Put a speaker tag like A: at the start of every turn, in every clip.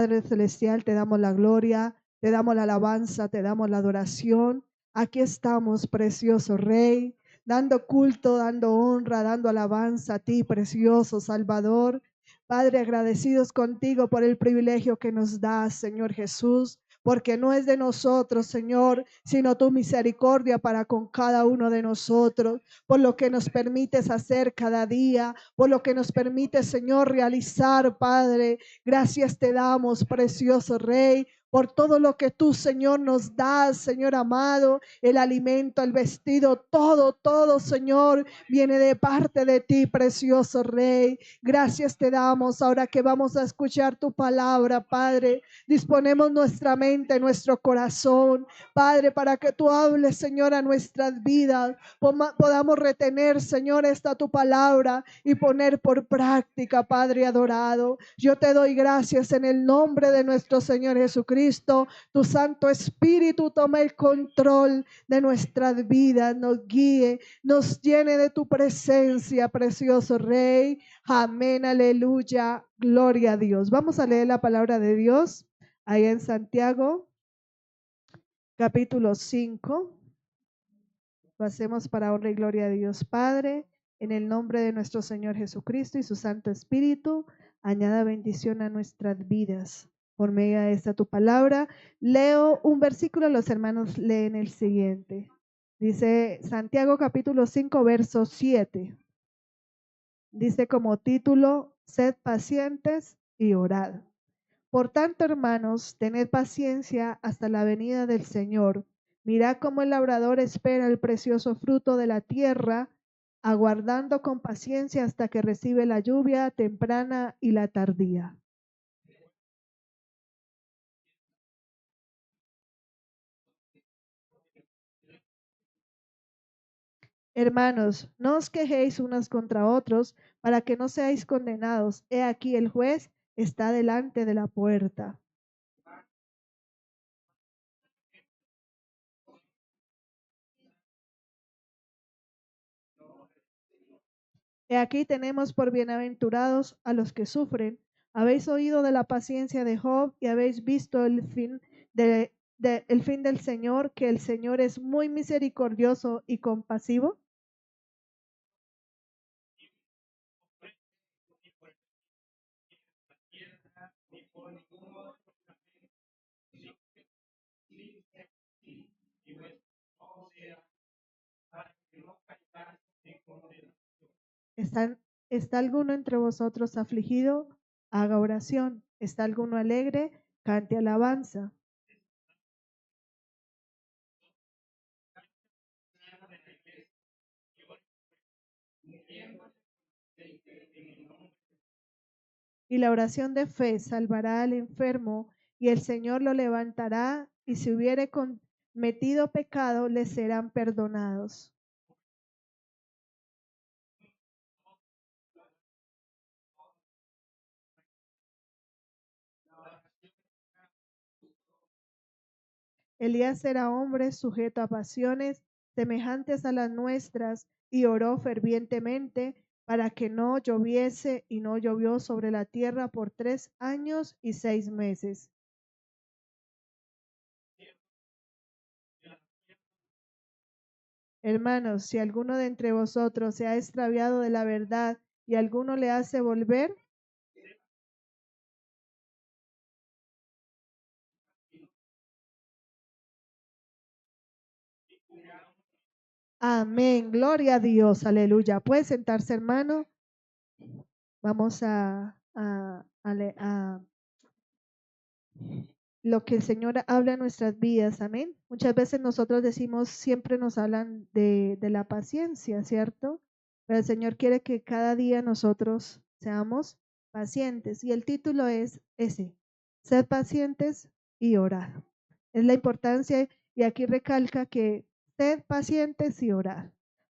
A: Padre Celestial, te damos la gloria, te damos la alabanza, te damos la adoración. Aquí estamos, precioso Rey, dando culto, dando honra, dando alabanza a ti, precioso Salvador. Padre, agradecidos contigo por el privilegio que nos das, Señor Jesús, porque no es de nosotros, Señor, sino tu misericordia para con cada uno de nosotros, por lo que nos permites hacer cada día, por lo que nos permite, Señor, realizar, Padre. Gracias te damos, precioso Rey, por todo lo que tú, Señor, nos das, Señor amado, el alimento, el vestido, todo, Señor, viene de parte de ti, precioso Rey. Gracias te damos ahora que vamos a escuchar tu palabra, Padre. Disponemos nuestra mente, nuestro corazón, Padre, para que tú hables, Señor, a nuestras vidas. Podamos retener, Señor, esta tu palabra y poner por práctica, Padre adorado. Yo te doy gracias en el nombre de nuestro Señor Jesucristo. Tu Santo Espíritu toma el control de nuestras vidas, nos guíe, nos llene de tu presencia, precioso Rey. Amén, aleluya, gloria a Dios. Vamos a leer la palabra de Dios ahí en Santiago, capítulo 5. Pasemos para honra y gloria a Dios Padre, en el nombre de nuestro Señor Jesucristo y su Santo Espíritu. Añada bendición a nuestras vidas por medio de esta tu palabra. Leo un versículo, los hermanos leen el siguiente. Dice Santiago capítulo 5, verso 7. Dice como título: sed pacientes y orad. Por tanto, hermanos, tened paciencia hasta la venida del Señor. Mirad cómo el labrador espera el precioso fruto de la tierra, aguardando con paciencia hasta que recibe la lluvia temprana y la tardía. Hermanos, no os quejéis unos contra otros, para que no seáis condenados. He aquí el juez está delante de la puerta. He aquí tenemos por bienaventurados a los que sufren. Habéis oído de la paciencia de Job y habéis visto el fin del Señor, que el Señor es muy misericordioso y compasivo. ¿Está, está alguno entre vosotros afligido? Haga oración. ¿Está alguno alegre? Cante alabanza. Y la oración de fe salvará al enfermo, y el Señor lo levantará, y si hubiere cometido pecado, le serán perdonados. Elías era hombre sujeto a pasiones semejantes a las nuestras, y oró fervientemente para que no lloviese, y no llovió sobre la tierra por 3 años y 6 meses. Hermanos, si alguno de entre vosotros se ha extraviado de la verdad y alguno le hace volver, amén, gloria a Dios, aleluya. Puede sentarse, hermano. Vamos a lo que el Señor habla en nuestras vidas, amén. Muchas veces nosotros decimos, siempre nos hablan de la paciencia, ¿cierto? Pero el Señor quiere que cada día nosotros seamos pacientes. Y el título es ese: sed pacientes y orad. Es la importancia, y aquí recalca que sed pacientes y orad.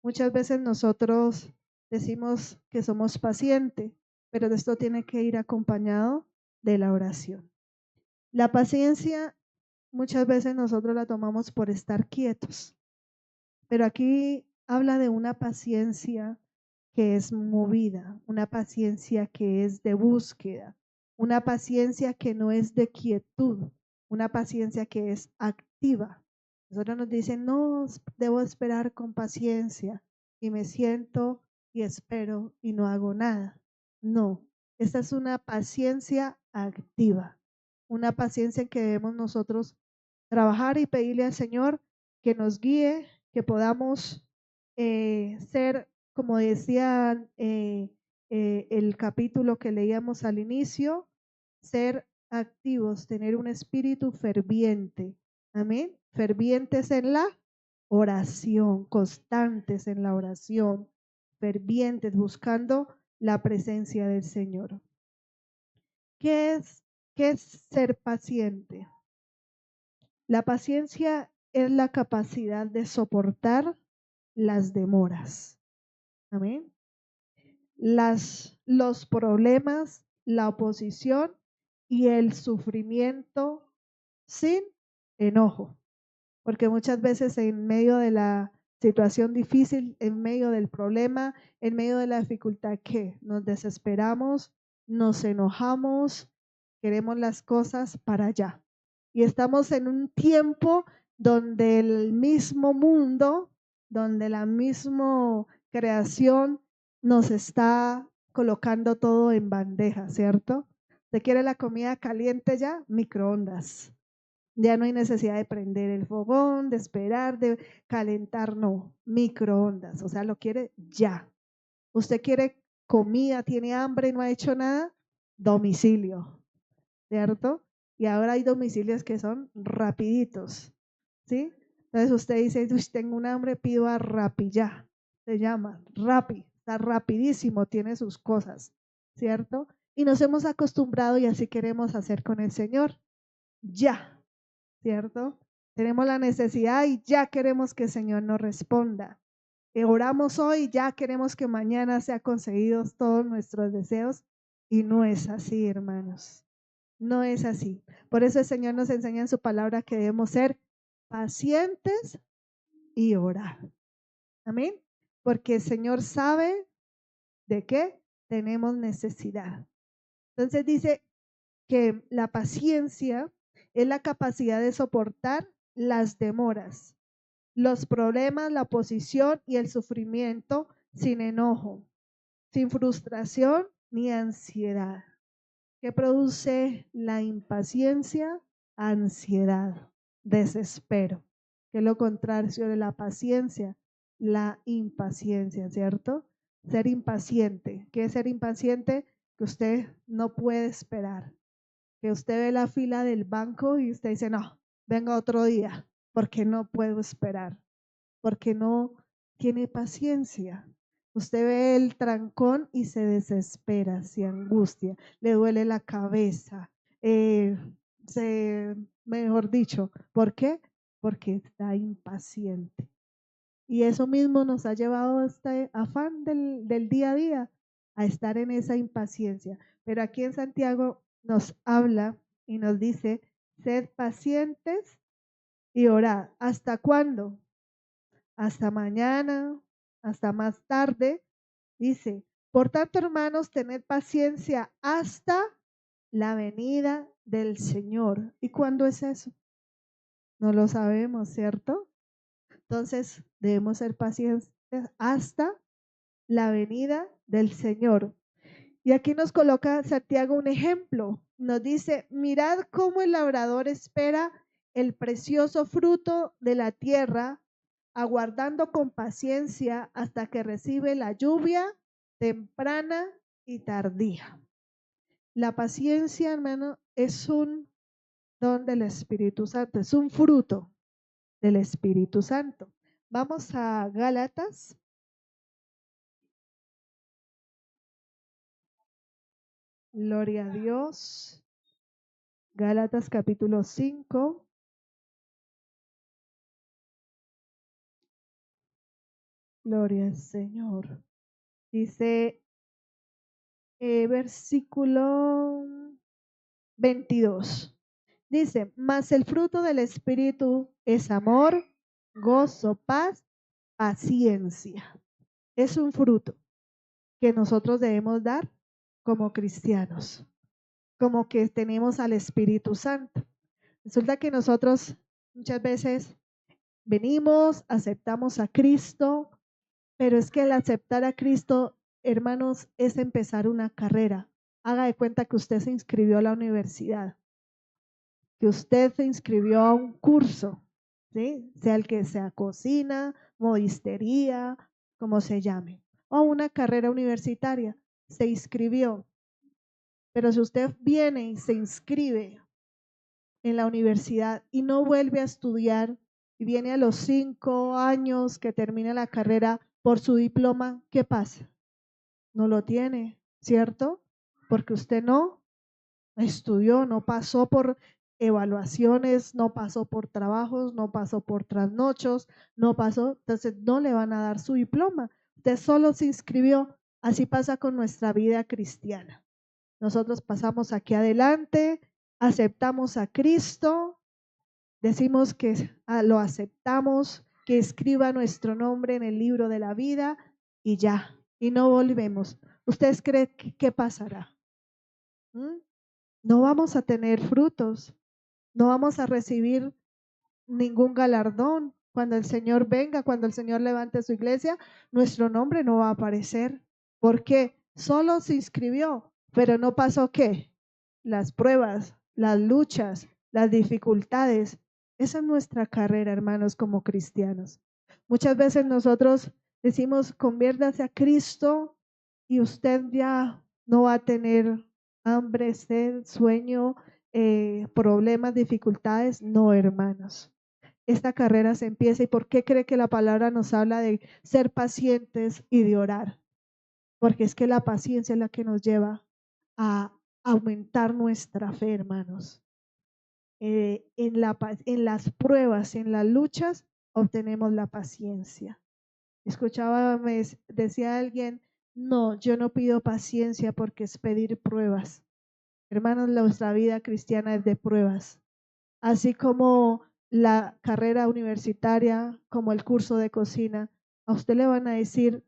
A: Muchas veces nosotros decimos que somos pacientes, pero esto tiene que ir acompañado de la oración. La paciencia muchas veces nosotros la tomamos por estar quietos, pero aquí habla de una paciencia que es movida, una paciencia que es de búsqueda, una paciencia que no es de quietud, una paciencia que es activa. Nosotros nos dicen, no, debo esperar con paciencia y me siento y espero y no hago nada. No, esta es una paciencia activa, una paciencia en que debemos nosotros trabajar y pedirle al Señor que nos guíe, que podamos ser, como decía el capítulo que leíamos al inicio, ser activos, tener un espíritu ferviente. Amén. Fervientes en la oración, constantes en la oración, fervientes buscando la presencia del Señor. ¿Qué es, qué es ser paciente? La paciencia es la capacidad de soportar las demoras. Amén. Los problemas, la oposición y el sufrimiento sin enojo. Porque muchas veces en medio de la situación difícil, en medio del problema, en medio de la dificultad, ¿qué? Nos desesperamos, nos enojamos, queremos las cosas para allá. Y estamos en un tiempo donde el mismo mundo, donde la misma creación nos está colocando todo en bandeja, ¿cierto? ¿Te quiere la comida caliente ya? Microondas. Ya no hay necesidad de prender el fogón, de esperar, de calentar, no, microondas, o sea, lo quiere ya. Usted quiere comida, tiene hambre y no ha hecho nada, domicilio, ¿cierto? Y ahora hay domicilios que son rapiditos, ¿sí? Entonces usted dice, tengo un hambre, pido a Rappi ya, se llama Rappi, está rapidísimo, tiene sus cosas, ¿cierto? Y nos hemos acostumbrado y así queremos hacer con el Señor, ya. ¿Cierto? Tenemos la necesidad y ya queremos que el Señor nos responda. Oramos hoy y ya queremos que mañana sean concedidos todos nuestros deseos y no es así, hermanos. No es así. Por eso el Señor nos enseña en su palabra que debemos ser pacientes y orar. Amén. Porque el Señor sabe de qué tenemos necesidad. Entonces dice que la paciencia es la capacidad de soportar las demoras, los problemas, la oposición y el sufrimiento sin enojo, sin frustración ni ansiedad. ¿Qué produce la impaciencia? Ansiedad, desespero. Que es lo contrario de la paciencia, la impaciencia, ¿cierto? Ser impaciente. ¿Qué es ser impaciente? Que usted no puede esperar, que usted ve la fila del banco y usted dice, no, venga otro día, porque no puedo esperar, porque no tiene paciencia. Usted ve el trancón y se desespera, se angustia, le duele la cabeza, eh, mejor dicho, ¿por qué? Porque está impaciente. Y eso mismo nos ha llevado a este afán del día a día, a estar en esa impaciencia. Pero aquí en Santiago nos habla y nos dice, sed pacientes y orad. ¿Hasta cuándo? Hasta mañana, hasta más tarde. Dice, por tanto, hermanos, tened paciencia hasta la venida del Señor. ¿Y cuándo es eso? No lo sabemos, ¿cierto? Entonces, debemos ser pacientes hasta la venida del Señor. Y aquí nos coloca Santiago un ejemplo. Nos dice, mirad cómo el labrador espera el precioso fruto de la tierra, aguardando con paciencia hasta que recibe la lluvia temprana y tardía. La paciencia, hermano, es un don del Espíritu Santo, es un fruto del Espíritu Santo. Vamos a Gálatas. Gloria a Dios. Gálatas capítulo 5. Gloria al Señor. Dice versículo 22. Dice, mas el fruto del Espíritu es amor, gozo, paz, paciencia. Es un fruto que nosotros debemos dar como cristianos. como que tenemos al Espíritu Santo. Resulta que nosotros muchas veces venimos, aceptamos a Cristo, pero es que el aceptar a Cristo, hermanos, es empezar una carrera. Haga de cuenta que usted se inscribió a la universidad, que usted se inscribió a un curso, ¿sí? Sea el que sea cocina, modistería, como se llame, o una carrera universitaria, se inscribió. Pero si usted viene y se inscribe en la universidad y no vuelve a estudiar y viene a los 5 años que termina la carrera por su diploma, ¿qué pasa? No lo tiene, ¿cierto? Porque usted no estudió, no pasó por evaluaciones, no pasó por trabajos, no pasó por trasnochos, no pasó, entonces no le van a dar su diploma. Usted solo se inscribió. Así pasa con nuestra vida cristiana. Nosotros pasamos aquí adelante, aceptamos a Cristo, decimos que lo aceptamos, que escriba nuestro nombre en el libro de la vida y ya, y no volvemos. ¿Ustedes creen que qué pasará? ¿Mm? No vamos a tener frutos, no vamos a recibir ningún galardón. Cuando el Señor venga, cuando el Señor levante su iglesia, nuestro nombre no va a aparecer. ¿Por qué? Solo se inscribió, pero no pasó ¿qué? Las pruebas, las luchas, las dificultades. Esa es nuestra carrera, hermanos, como cristianos. Muchas veces nosotros decimos, conviértase a Cristo y usted ya no va a tener hambre, sed, sueño, problemas, dificultades. No, hermanos. Esta carrera se empieza. ¿Y por qué cree que la palabra nos habla de ser pacientes y de orar? Porque es que la paciencia es la que nos lleva a aumentar nuestra fe, hermanos. En las pruebas, en las luchas, obtenemos la paciencia. Escuchaba, decía alguien, no, yo no pido paciencia porque es pedir pruebas. Hermanos, nuestra vida cristiana es de pruebas. Así como la carrera universitaria, como el curso de cocina, a usted le van a decir,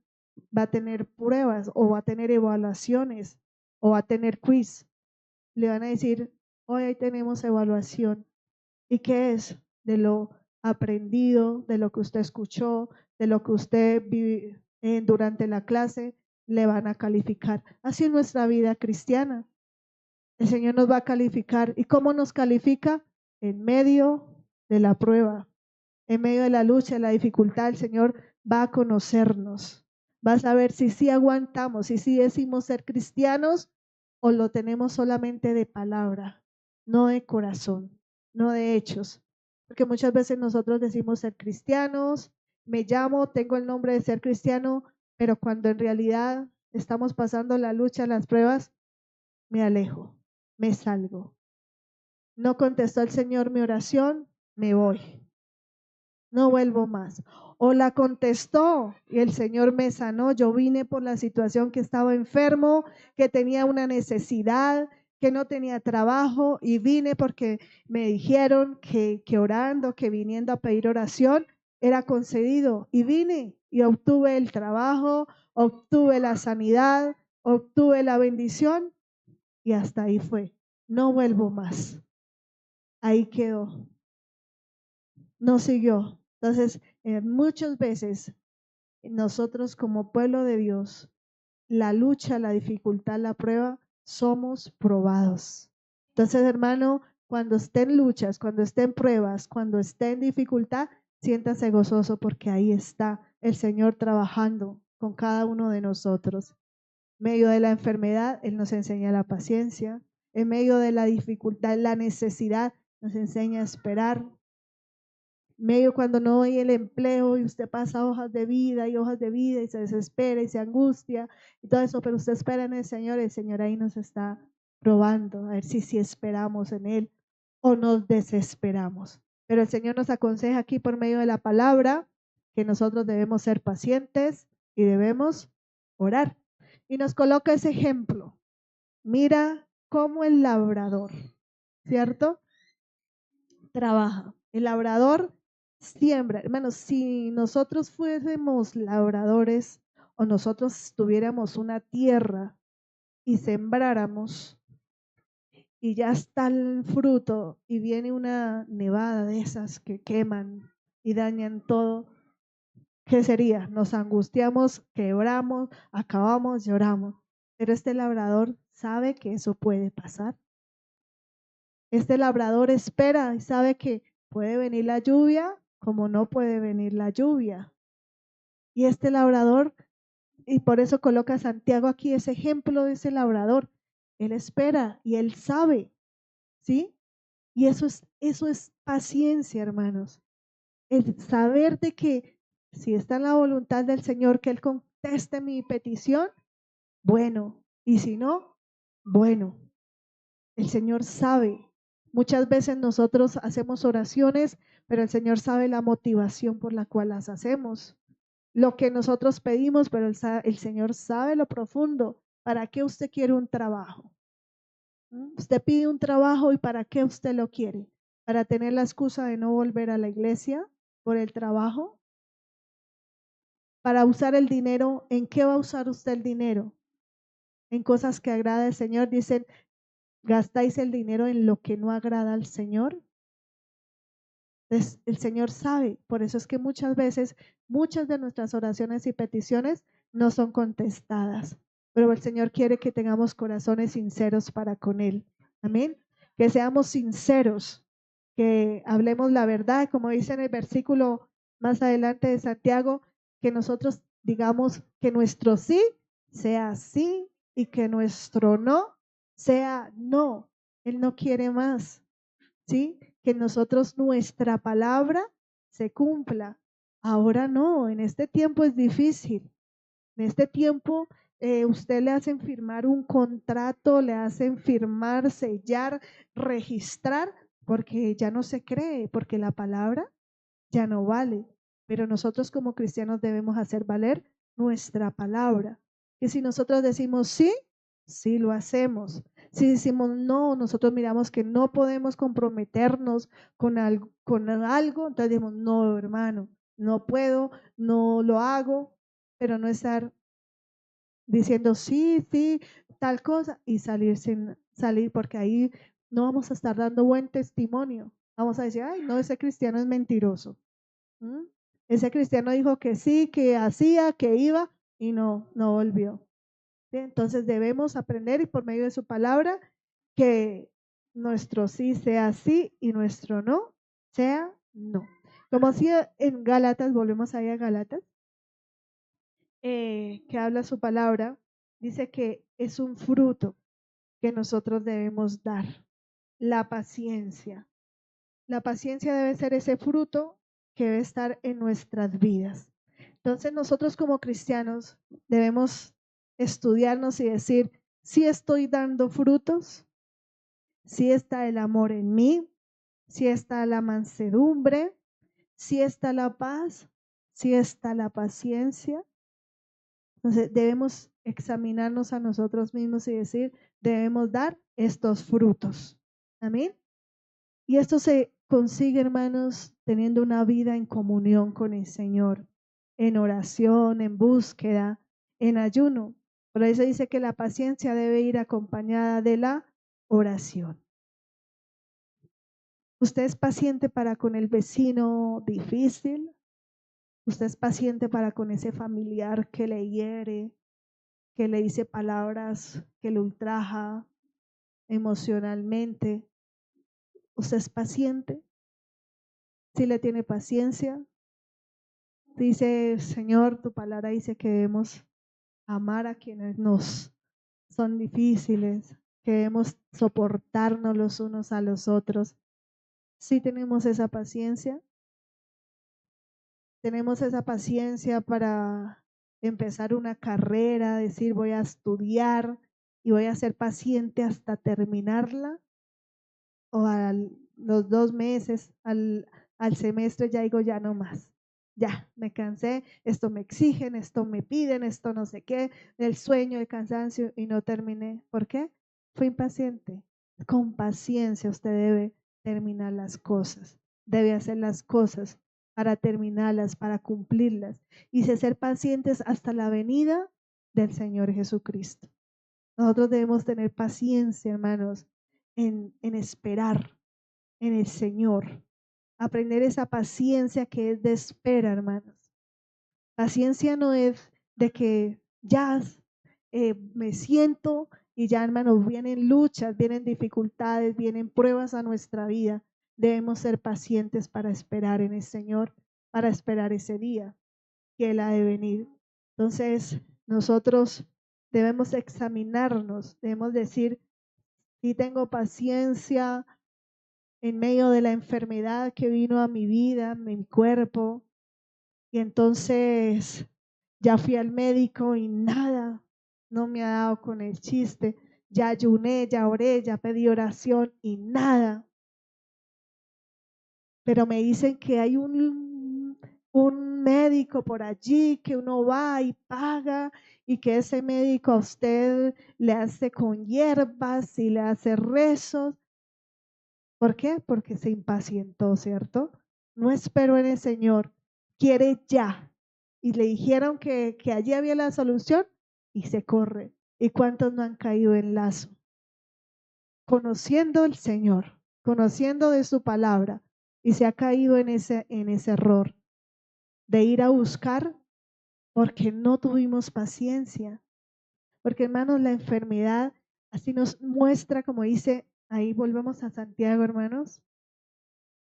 A: va a tener pruebas o va a tener evaluaciones o va a tener quiz. Le van a decir, hoy ahí tenemos evaluación. ¿Y qué es? De lo aprendido, de lo que usted escuchó, de lo que usted vive durante la clase, le van a calificar. Así es nuestra vida cristiana. El Señor nos va a calificar. ¿Y cómo nos califica? En medio de la prueba, en medio de la lucha, de la dificultad, el Señor va a conocernos. Va a saber si sí aguantamos, si sí decimos ser cristianos o lo tenemos solamente de palabra, no de corazón, no de hechos. Porque muchas veces nosotros decimos ser cristianos, me llamo, tengo el nombre de ser cristiano, pero cuando en realidad estamos pasando la lucha, las pruebas, me alejo, me salgo. No contestó el Señor mi oración, me voy. No vuelvo más. O la contestó y el Señor me sanó. Yo vine por la situación que estaba enfermo, que tenía una necesidad, que no tenía trabajo y vine porque me dijeron que orando, que viniendo a pedir oración era concedido y vine y obtuve el trabajo, obtuve la sanidad, obtuve la bendición y hasta ahí fue. No vuelvo más. Ahí quedó. No siguió. Entonces, muchas veces nosotros como pueblo de Dios, la lucha, la dificultad, la prueba, somos probados. Entonces, hermano, cuando esté en luchas, cuando esté en pruebas, cuando esté en dificultad, siéntase gozoso porque ahí está el Señor trabajando con cada uno de nosotros. En medio de la enfermedad, Él nos enseña la paciencia. En medio de la dificultad, la necesidad, nos enseña a esperar. Medio cuando no hay el empleo y usted pasa hojas de vida y hojas de vida y se desespera y se angustia y todo eso, pero usted espera en el Señor ahí nos está probando, a ver si esperamos en Él o nos desesperamos. Pero el Señor nos aconseja aquí por medio de la palabra que nosotros debemos ser pacientes y debemos orar. Y nos coloca ese ejemplo. Mira cómo el labrador, ¿cierto? Trabaja. El labrador siembra. Hermanos, si nosotros fuésemos labradores o nosotros tuviéramos una tierra y sembráramos y ya está el fruto y viene una nevada de esas que queman y dañan todo, ¿qué sería? Nos angustiamos, quebramos, acabamos, lloramos. Pero este labrador sabe que eso puede pasar. Este labrador espera y sabe que puede venir la lluvia como no puede venir la lluvia. Y este labrador, y por eso coloca a Santiago aquí ese ejemplo de ese labrador. Él espera y él sabe, ¿sí? Y eso es paciencia, hermanos. El saber de que si está en la voluntad del Señor que Él conteste mi petición, bueno, y si no, bueno, el Señor sabe. Muchas veces nosotros hacemos oraciones, pero el Señor sabe la motivación por la cual las hacemos. Lo que nosotros pedimos, pero el Señor sabe lo profundo. ¿Para qué usted quiere un trabajo? Usted pide un trabajo y ¿para qué usted lo quiere? ¿Para tener la excusa de no volver a la iglesia por el trabajo? ¿Para usar el dinero? ¿En qué va a usar usted el dinero? En cosas que agrada al Señor. Dicen, ¿gastáis el dinero en lo que no agrada al Señor? Entonces, el Señor sabe. Por eso es que muchas veces, muchas de nuestras oraciones y peticiones no son contestadas. Pero el Señor quiere que tengamos corazones sinceros para con Él. Amén. Que seamos sinceros, que hablemos la verdad, como dice en el versículo más adelante de Santiago, que nosotros digamos que nuestro sí sea sí y que nuestro no sea no. Él no quiere más, ¿sí? Que nosotros nuestra palabra se cumpla. Ahora no, en este tiempo es difícil. En este tiempo usted le hacen firmar un contrato, le hacen firmar, sellar, registrar, porque ya no se cree, porque la palabra ya no vale. Pero nosotros como cristianos debemos hacer valer nuestra palabra. Que si nosotros decimos sí, sí lo hacemos. Si decimos no, nosotros miramos que no podemos comprometernos con algo, entonces decimos no, hermano, no puedo, no lo hago, pero no estar diciendo sí, sí, tal cosa y salir sin salir, porque ahí no vamos a estar dando buen testimonio. Vamos a decir, ay, no, ese cristiano es mentiroso. ¿Mm? Ese cristiano dijo que sí, que hacía, que iba y no volvió. ¿Sí? Entonces debemos aprender y por medio de su palabra que nuestro sí sea sí y nuestro no sea no. Como si en Gálatas, volvemos ahí a Gálatas, que habla su palabra, dice que es un fruto que nosotros debemos dar, la paciencia. La paciencia debe ser ese fruto que debe estar en nuestras vidas. Entonces nosotros como cristianos debemos estudiarnos y decir, si estoy dando frutos, si está el amor en mí, si está la mansedumbre, si está la paz, si está la paciencia. Entonces debemos examinarnos a nosotros mismos y decir, debemos dar estos frutos. Amén. Y esto se consigue, hermanos, teniendo una vida en comunión con el Señor, en oración, en búsqueda, en ayuno. Por eso dice que la paciencia debe ir acompañada de la oración. ¿Usted es paciente para con el vecino difícil? ¿Usted es paciente para con ese familiar que le hiere, que le dice palabras que lo ultraja emocionalmente? ¿Usted es paciente? ¿Sí le tiene paciencia? Dice, Señor, tu palabra dice que debemos amar a quienes nos son difíciles, que debemos soportarnos los unos a los otros. ¿Sí tenemos esa paciencia? ¿Tenemos esa paciencia para empezar una carrera, decir voy a estudiar y voy a ser paciente hasta terminarla? ¿O a los 2 meses, al semestre ya digo ya no más? Ya, me cansé, esto me exigen, esto me piden, esto no sé qué, el sueño, el cansancio y no terminé. ¿Por qué? Fui impaciente. Con paciencia usted debe terminar las cosas, debe hacer las cosas para terminarlas, para cumplirlas y ser pacientes hasta la venida del Señor Jesucristo. Nosotros debemos tener paciencia, hermanos, en esperar en el Señor. Aprender esa paciencia que es de espera, hermanos. Paciencia no es de que ya me siento y ya, hermanos, vienen luchas, vienen dificultades, vienen pruebas a nuestra vida. Debemos ser pacientes para esperar en el Señor, para esperar ese día que Él ha de venir. Entonces, nosotros debemos examinarnos, debemos decir, si tengo paciencia en medio de la enfermedad que vino a mi vida, a mi cuerpo, y entonces ya fui al médico y nada, no me ha dado con el chiste. Ya ayuné, ya oré, ya pedí oración y nada. Pero me dicen que hay un médico por allí que uno va y paga y que ese médico a usted le hace con hierbas y le hace rezos. ¿Por qué? Porque se impacientó, ¿cierto? No esperó en el Señor, quiere ya. Y le dijeron que allí había la solución y se corre. ¿Y cuántos no han caído en lazo? Conociendo el Señor, conociendo de su palabra, y se ha caído en ese error de ir a buscar porque no tuvimos paciencia. Porque hermanos, la enfermedad así nos muestra, como dice, ahí volvemos a Santiago, hermanos.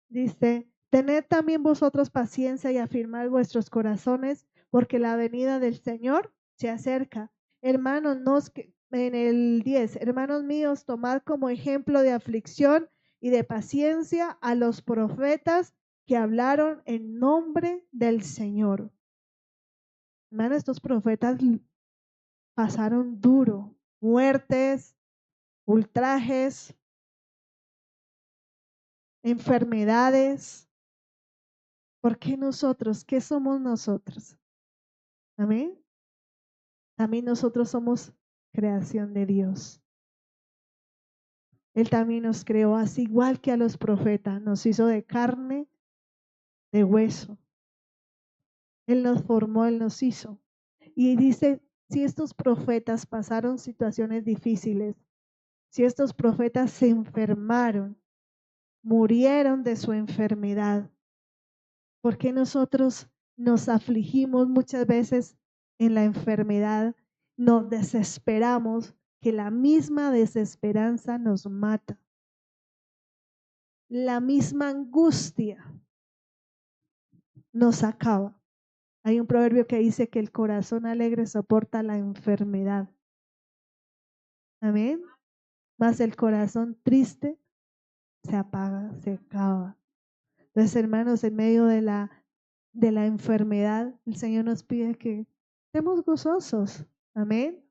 A: Dice, tened también vosotros paciencia y afirmad vuestros corazones, porque la venida del Señor se acerca. Hermanos, en el 10, hermanos míos, tomad como ejemplo de aflicción y de paciencia a los profetas que hablaron en nombre del Señor. Hermanos, estos profetas pasaron duro, muertes, ultrajes, enfermedades. ¿Por qué nosotros? ¿Qué somos nosotros? Amén. También nosotros somos creación de Dios. Él también nos creó así igual que a los profetas. Nos hizo de carne, de hueso. Él nos formó, Él nos hizo. Y dice, si estos profetas pasaron situaciones difíciles, si estos profetas se enfermaron, murieron de su enfermedad, ¿por qué nosotros nos afligimos muchas veces en la enfermedad? Nos desesperamos, que la misma desesperanza nos mata. La misma angustia nos acaba. Hay un proverbio que dice que el corazón alegre soporta la enfermedad. Amén. Mas el corazón triste se apaga, se acaba. Entonces, hermanos, en medio de la enfermedad, el Señor nos pide que estemos gozosos. Amén.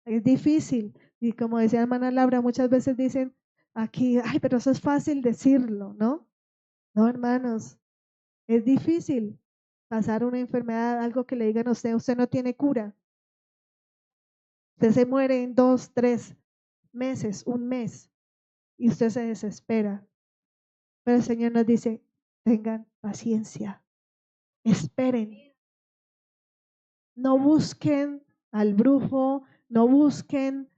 A: Es difícil. Y como decía la hermana Laura, muchas veces dicen aquí, ay, pero eso es fácil decirlo, ¿no? No, hermanos, es difícil pasar una enfermedad, algo que le digan a usted, usted no tiene cura. Usted se muere en 2, 3 meses, un mes, y usted se desespera. Pero el Señor nos dice, tengan paciencia, esperen, no busquen al brujo, no busquen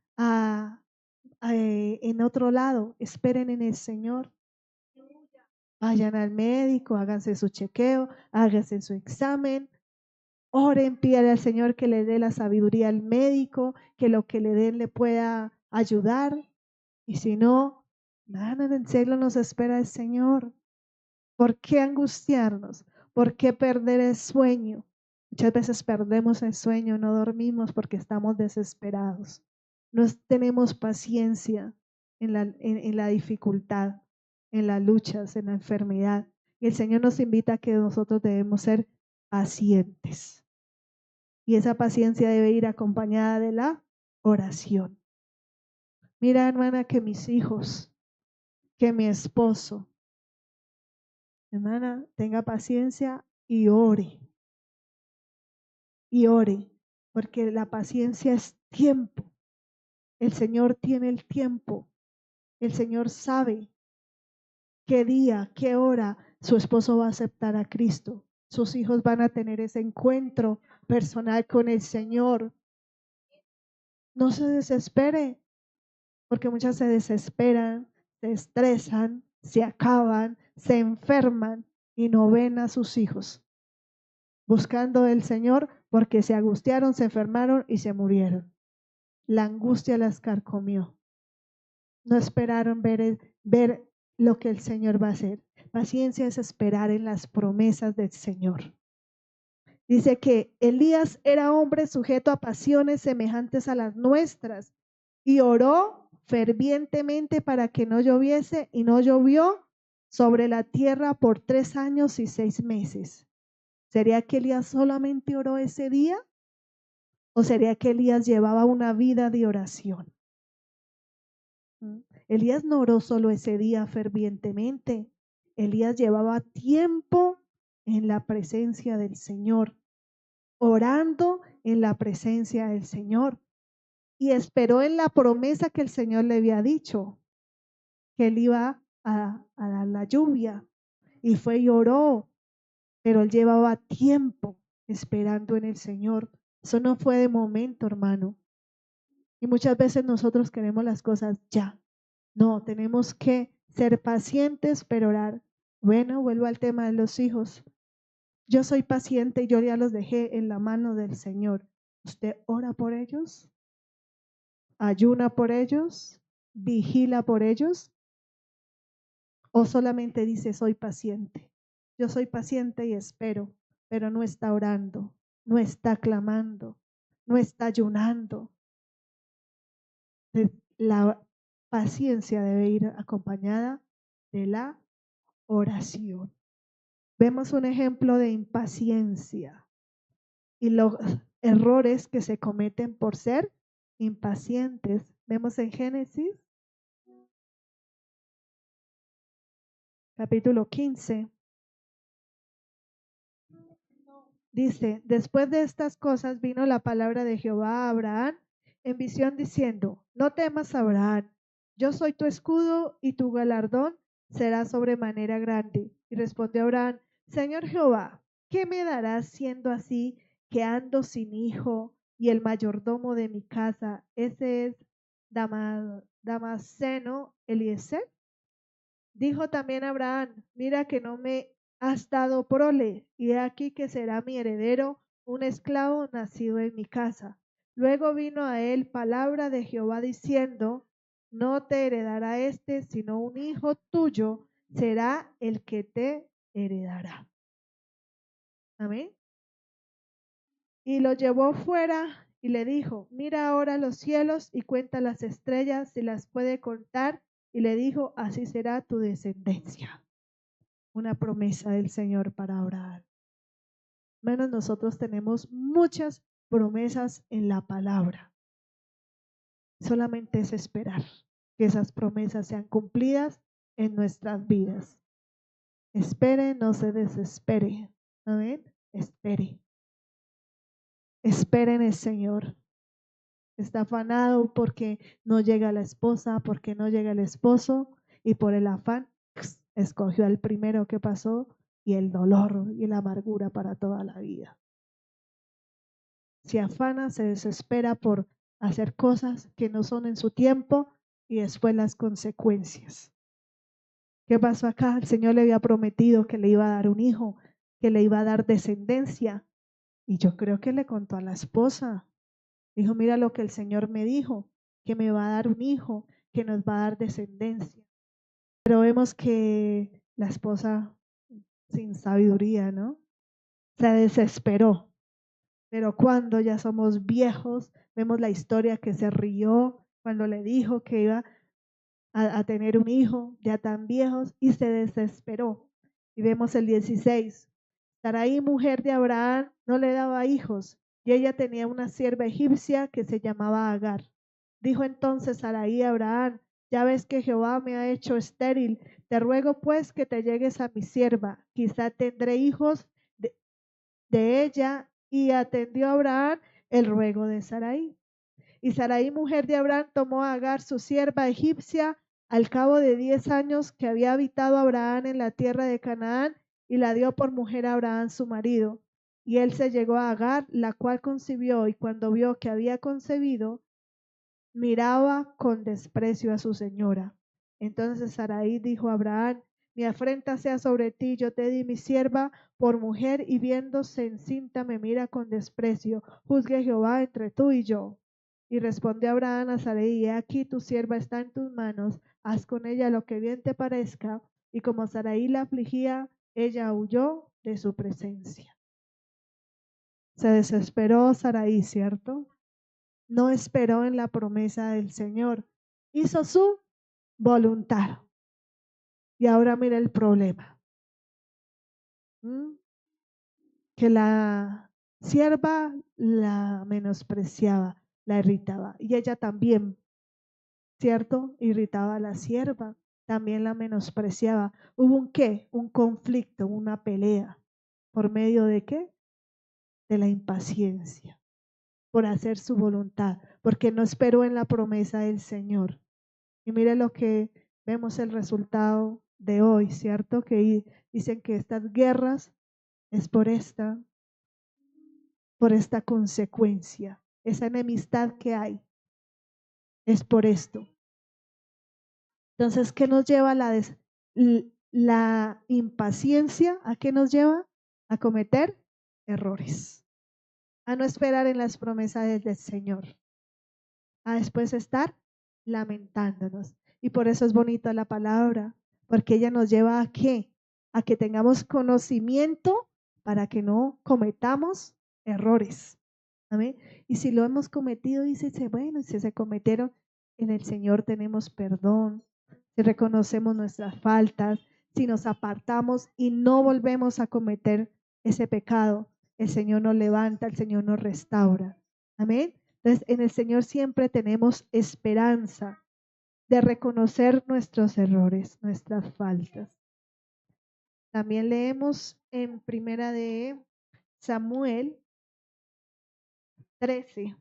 A: en otro lado, esperen en el Señor. Vayan al médico, háganse su chequeo, háganse su examen, oren, pídale al Señor que le dé la sabiduría al médico, que lo que le den le pueda ayudar. Y si no, nada en el cielo nos espera el Señor. ¿Por qué angustiarnos? ¿Por qué perder el sueño? Muchas veces perdemos el sueño, no dormimos porque estamos desesperados. No tenemos paciencia en la dificultad, en las luchas, en la enfermedad. Y el Señor nos invita a que nosotros debemos ser pacientes. Y esa paciencia debe ir acompañada de la oración. Mira, hermana, que mis hijos, que mi esposo, hermana, tenga paciencia y ore. Y ore, porque la paciencia es tiempo. El Señor tiene el tiempo. El Señor sabe qué día, qué hora su esposo va a aceptar a Cristo. Sus hijos van a tener ese encuentro personal con el Señor. No se desespere, porque muchas se desesperan, se estresan, se acaban, se enferman y no ven a sus hijos buscando el Señor porque se angustiaron, se enfermaron y se murieron. La angustia las carcomió. No esperaron ver lo que el Señor va a hacer. Paciencia es esperar en las promesas del Señor. Dice que Elías era hombre sujeto a pasiones semejantes a las nuestras y oró fervientemente para que no lloviese, y no llovió sobre la tierra por 3 años y 6 meses. ¿Sería que Elías solamente oró ese día? ¿O sería que Elías llevaba una vida de oración? Elías no oró solo ese día fervientemente. Elías llevaba tiempo en la presencia del Señor, orando en la presencia del Señor, y esperó en la promesa que el Señor le había dicho, que él iba a dar la lluvia, y fue y oró, pero él llevaba tiempo esperando en el Señor. Eso no fue de momento, hermano. Y muchas veces nosotros queremos las cosas ya. No, tenemos que ser pacientes, pero orar. Bueno, vuelvo al tema de los hijos. Yo soy paciente y yo ya los dejé en la mano del Señor. ¿Usted ora por ellos? ¿Ayuna por ellos? ¿Vigila por ellos? ¿O solamente dice soy paciente? Yo soy paciente y espero, pero no está orando, no está clamando, no está ayunando. La paciencia debe ir acompañada de la oración. Vemos un ejemplo de impaciencia y los errores que se cometen por ser impacientes. Vemos en Génesis capítulo 15. Dice, después de estas cosas vino la palabra de Jehová a Abraham en visión diciendo, no temas, Abraham, yo soy tu escudo y tu galardón será sobremanera grande. Y respondió Abraham, Señor Jehová, ¿qué me darás siendo así que ando sin hijo y el mayordomo de mi casa, ese es Damaseno Eliezer? Dijo también Abraham, mira que no me has dado prole, y he aquí que será mi heredero un esclavo nacido en mi casa. Luego vino a él palabra de Jehová diciendo, no te heredará este, sino un hijo tuyo será el que te heredará. Amén. Y lo llevó fuera y le dijo, mira ahora los cielos y cuenta las estrellas si las puede contar. Y le dijo, así será tu descendencia. Una promesa del Señor para Abraham. Menos nosotros tenemos muchas promesas en la palabra. Solamente es esperar que esas promesas sean cumplidas en nuestras vidas. Espere, no se desespere. Amén. Espere. Espere en el Señor. Está afanado porque no llega la esposa, porque no llega el esposo, y por el afán escogió al primero que pasó, y el dolor y la amargura para toda la vida. Se afana, se desespera por hacer cosas que no son en su tiempo y después las consecuencias. ¿Qué pasó acá? El Señor le había prometido que le iba a dar un hijo, que le iba a dar descendencia, y yo creo que le contó a la esposa. Dijo, mira lo que el Señor me dijo, que me va a dar un hijo, que nos va a dar descendencia. Pero vemos que la esposa, sin sabiduría, ¿no? Se desesperó. Pero cuando ya somos viejos, vemos la historia que se rió cuando le dijo que iba a tener un hijo, ya tan viejos, y se desesperó. Y vemos el 16. Sarai, mujer de Abraham, no le daba hijos, y ella tenía una sierva egipcia que se llamaba Agar. Dijo entonces Sarai a Abraham, ya ves que Jehová me ha hecho estéril, te ruego pues que te llegues a mi sierva, quizá tendré hijos de ella. Y atendió Abraham el ruego de Sarai. Y Sarai, mujer de Abraham, tomó a Agar, su sierva egipcia, al cabo de 10 años que había habitado Abraham en la tierra de Canaán, y la dio por mujer a Abraham su marido. Y él se llegó a Agar, la cual concibió, y cuando vio que había concebido, miraba con desprecio a su señora. Entonces Sarai dijo a Abraham: mi afrenta sea sobre ti, yo te di mi sierva por mujer, y viéndose encinta me mira con desprecio. Juzgue Jehová entre tú y yo. Y respondió Abraham a Sarai: he aquí tu sierva está en tus manos, haz con ella lo que bien te parezca. Y como Sarai la afligía, ella huyó de su presencia. Se desesperó Sarai, ¿cierto? No esperó en la promesa del Señor. Hizo su voluntad. Y ahora mira el problema. ¿Mm? Que la sierva la menospreciaba, la irritaba. Y ella también, ¿cierto? Irritaba a la sierva, también la menospreciaba. ¿Hubo un qué? Un conflicto, una pelea. ¿Por medio de qué? De la impaciencia, por hacer su voluntad, porque no esperó en la promesa del Señor. Y mire lo que vemos el resultado de hoy, ¿cierto? Que dicen que estas guerras es por esta consecuencia, esa enemistad que hay, es por esto. Entonces, ¿qué nos lleva a la impaciencia? ¿A qué nos lleva? A cometer errores, a no esperar en las promesas del Señor, a después estar lamentándonos. Y por eso es bonita la palabra, porque ella nos lleva a qué? A que tengamos conocimiento para que no cometamos errores. Amén. Y si lo hemos cometido, dice, bueno, si se cometieron, en el Señor tenemos perdón, si reconocemos nuestras faltas, si nos apartamos y no volvemos a cometer ese pecado, el Señor nos levanta, el Señor nos restaura. Amén. Entonces, en el Señor siempre tenemos esperanza de reconocer nuestros errores, nuestras faltas. También leemos en Primera de Samuel 13.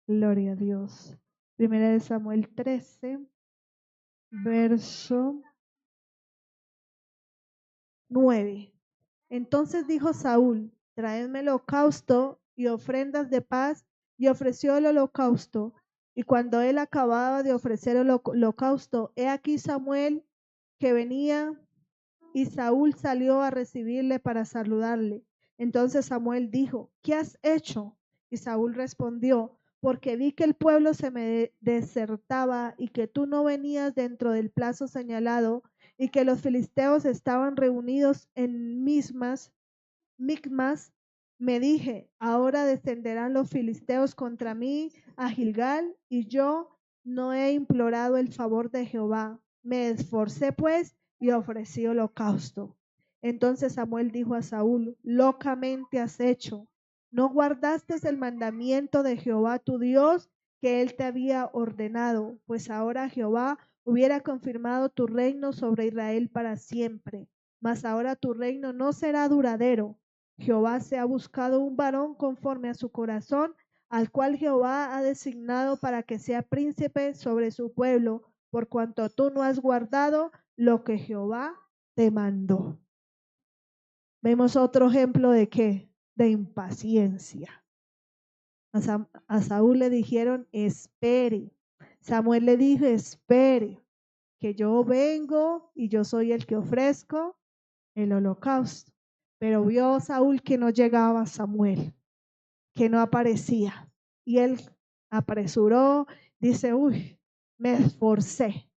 A: Gloria a Dios. Primera de Samuel 13, verso 9. Entonces dijo Saúl: traedme el holocausto y ofrendas de paz. Y ofreció el holocausto. Y cuando él acababa de ofrecer el holocausto, he aquí Samuel que venía, y Saúl salió a recibirle para saludarle. Entonces Samuel dijo: ¿qué has hecho? Y Saúl respondió: porque vi que el pueblo se me desertaba, y que tú no venías dentro del plazo señalado, y que los filisteos estaban reunidos en Micmas. Me dije: ahora descenderán los filisteos contra mí a Gilgal, y yo no he implorado el favor de Jehová. Me esforcé pues y ofrecí holocausto. Entonces Samuel dijo a Saúl: locamente has hecho. No guardaste el mandamiento de Jehová tu Dios, que él te había ordenado, pues ahora Jehová hubiera confirmado tu reino sobre Israel para siempre. Mas ahora tu reino no será duradero. Jehová se ha buscado un varón conforme a su corazón, al cual Jehová ha designado para que sea príncipe sobre su pueblo, por cuanto tú no has guardado lo que Jehová te mandó. Vemos otro ejemplo de qué? De impaciencia. A Saúl le dijeron: espere. Samuel le dijo: espere, que yo vengo y yo soy el que ofrezco el holocausto. Pero vio Saúl que no llegaba Samuel, que no aparecía. Y él apresuró, dice: uy, me esforcé.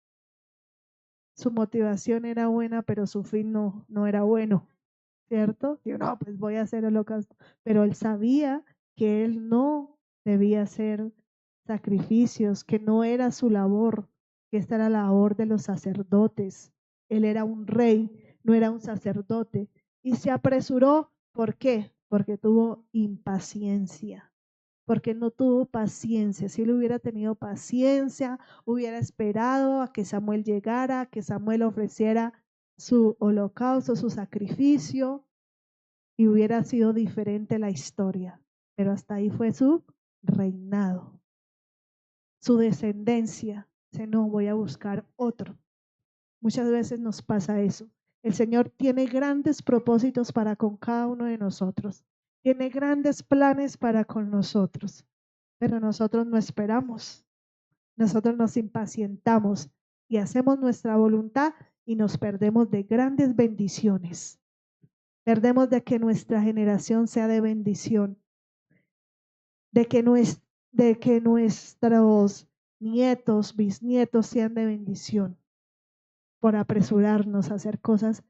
A: Su motivación era buena, pero su fin no era bueno, ¿cierto? Digo, no, pues voy a hacer holocausto. Pero él sabía que él no debía hacer sacrificios, que no era su labor, que esta era la labor de los sacerdotes. Él era un rey, no era un sacerdote. Y se apresuró, ¿por qué? Porque tuvo impaciencia, porque no tuvo paciencia. Si él hubiera tenido paciencia, hubiera esperado a que Samuel llegara, a que Samuel ofreciera su holocausto, su sacrificio, y hubiera sido diferente la historia. Pero hasta ahí fue su reinado, su descendencia. Dice: no, voy a buscar otro. Muchas veces nos pasa eso. El Señor tiene grandes propósitos para con cada uno de nosotros, Tiene grandes planes para con nosotros, pero nosotros no esperamos. Nosotros nos impacientamos y hacemos nuestra voluntad y nos perdemos de grandes bendiciones. Perdemos de que nuestra generación sea de bendición, de que, de que nuestros nietos, bisnietos sean de bendición, por apresurarnos a hacer cosas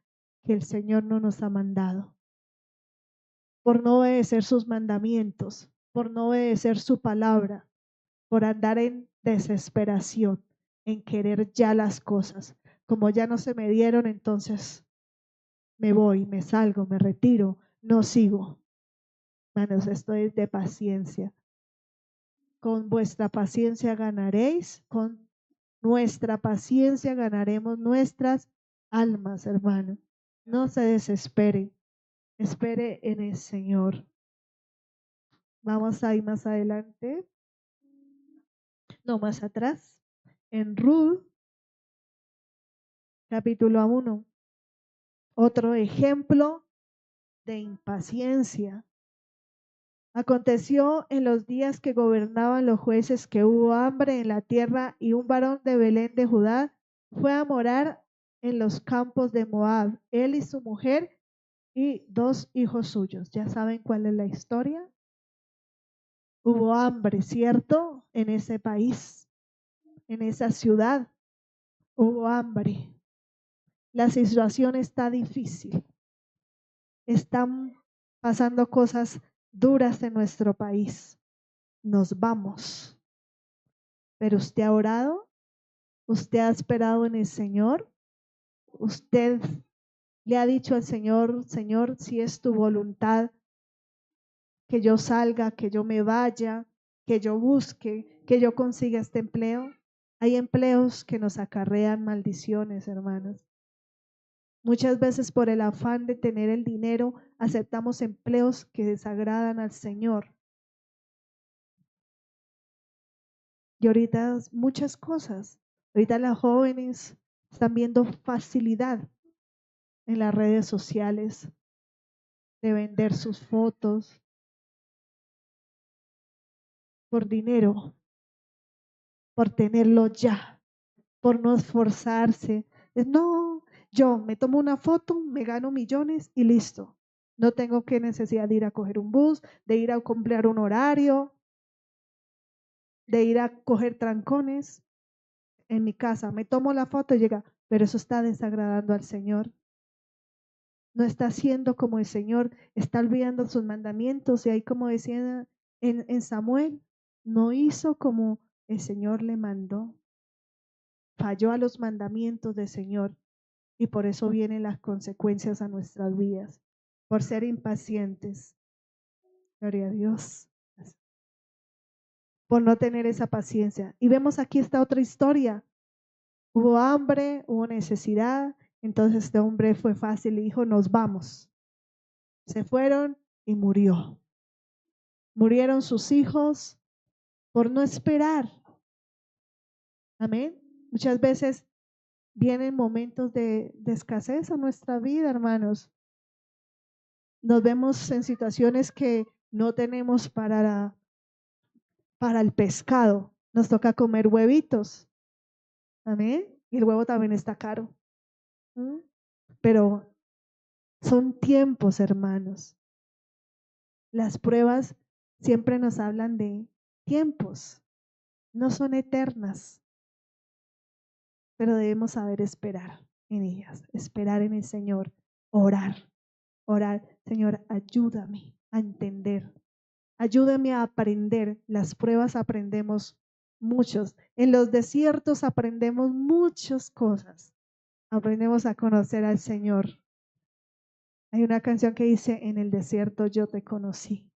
A: que el Señor no nos ha mandado, por no obedecer sus mandamientos, por no obedecer su palabra, por andar en desesperación, en querer ya las cosas. Como ya no se me dieron, entonces me voy, me salgo, me retiro, no sigo. Manos, esto es de paciencia. Con vuestra paciencia ganaréis, con nuestra paciencia ganaremos nuestras almas, hermano. No se desespere, espere en el Señor. Vamos a ir más adelante, no más atrás, en Ruth, capítulo 1. Otro ejemplo de impaciencia. Aconteció en los días que gobernaban los jueces que hubo hambre en la tierra y un varón de Belén de Judá fue a morar en los campos de Moab, él y su mujer y 2 hijos suyos. ¿Ya saben cuál es la historia? Hubo hambre, ¿cierto? En ese país, en esa ciudad, hubo hambre. La situación está difícil. Están pasando cosas duras en nuestro país. Nos vamos. Pero usted ha orado, usted ha esperado en el Señor, usted le ha dicho al Señor, Señor, si es tu voluntad que yo salga, que yo me vaya, que yo busque, que yo consiga este empleo. Hay empleos que nos acarrean maldiciones, hermanos. Muchas veces por el afán de tener el dinero, aceptamos empleos que desagradan al Señor. Y ahorita muchas cosas. Ahorita las jóvenes están viendo facilidad en las redes sociales de vender sus fotos por dinero, por tenerlo ya, por no esforzarse. No, yo me tomo una foto, me gano millones y listo. No tengo que necesidad de ir a coger un bus, de ir a cumplir un horario, de ir a coger trancones. En mi casa me tomo la foto y llega, pero eso está desagradando al Señor. No está haciendo como el Señor, está olvidando sus mandamientos. Y ahí, como decía en Samuel, no hizo como el Señor le mandó, falló a los mandamientos del Señor, y por eso vienen las consecuencias a nuestras vidas, por ser impacientes. Gloria a Dios, por no tener esa paciencia. Y vemos aquí esta otra historia. Hubo hambre, hubo necesidad, entonces este hombre fue fácil y dijo, nos vamos. Se fueron y murió. Murieron sus hijos por no esperar. Amén. Muchas veces vienen momentos de escasez a nuestra vida, hermanos. Nos vemos en situaciones que no tenemos para el pescado. Nos toca comer huevitos. Amén. Y el huevo también está caro. Pero son tiempos, hermanos. Las pruebas siempre nos hablan de tiempos. No son eternas, pero debemos saber esperar en ellas, esperar en el Señor, orar, orar. Señor, ayúdame a entender, ayúdame a aprender. Las pruebas aprendemos muchos, en los desiertos aprendemos muchas cosas, aprendemos a conocer al Señor. Hay una canción que dice, en el desierto yo te conocí,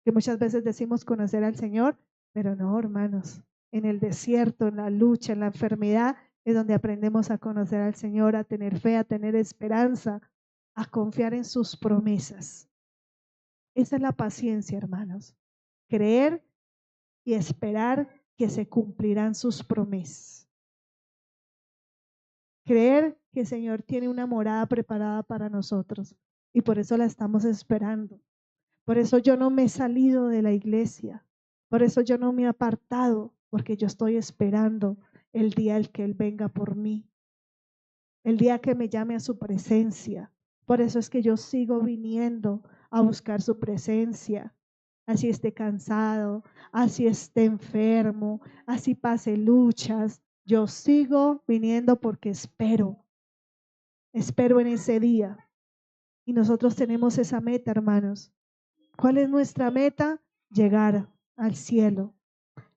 A: que muchas veces decimos conocer al Señor, pero no, hermanos. En el desierto, en la lucha, en la enfermedad, es donde aprendemos a conocer al Señor, a tener fe, a tener esperanza, a confiar en sus promesas. Esa es la paciencia, hermanos. Creer y esperar que se cumplirán sus promesas. Creer que el Señor tiene una morada preparada para nosotros y por eso la estamos esperando. Por eso yo no me he salido de la iglesia. Por eso yo no me he apartado, porque yo estoy esperando el día en que Él venga por mí, el día que me llame a su presencia. Por eso es que yo sigo viniendo a buscar su presencia. Así esté cansado, así esté enfermo, así pase luchas. Yo sigo viniendo porque espero en ese día. Y nosotros tenemos esa meta, hermanos. ¿Cuál es nuestra meta? Llegar al cielo,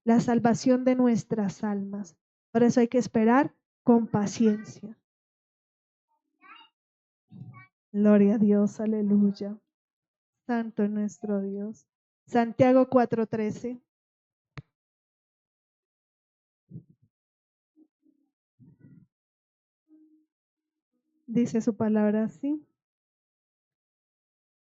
A: la salvación de nuestras almas. Por eso hay que esperar con paciencia. Gloria a Dios, aleluya. Santo es nuestro Dios. Santiago 4:13. Dice su palabra así.